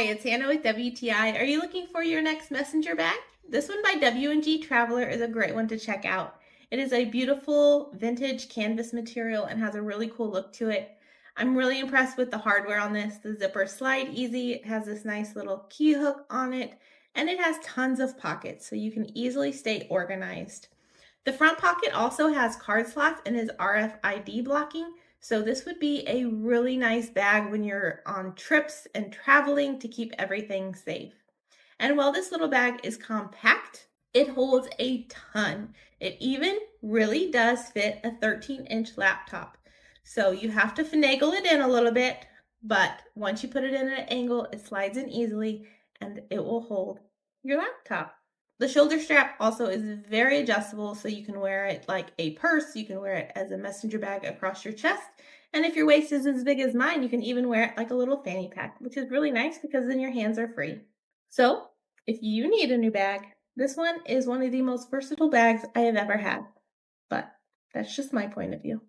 it's Hannah with WTI. Are you looking for your next messenger bag? This one by W&G Traveler is a great one to check out. It is a beautiful vintage canvas material and has a really cool look to it. I'm really impressed with the hardware on this. The zippers slide easy. It has this nice little key hook on it, and it has tons of pockets so you can easily stay organized. The front pocket also has card slots and is RFID blocking. So this would be a really nice bag when you're on trips and traveling to keep everything safe. And while this little bag is compact, it holds a ton. It even really does fit a 13-inch laptop. So you have to finagle it in a little bit, but once you put it in at an angle, it slides in easily and it will hold your laptop. The shoulder strap also is very adjustable, so you can wear it like a purse, you can wear it as a messenger bag across your chest, and if your waist is as big as mine, you can even wear it like a little fanny pack, which is really nice because then your hands are free. So, if you need a new bag, this one is one of the most versatile bags I have ever had, but that's just my point of view.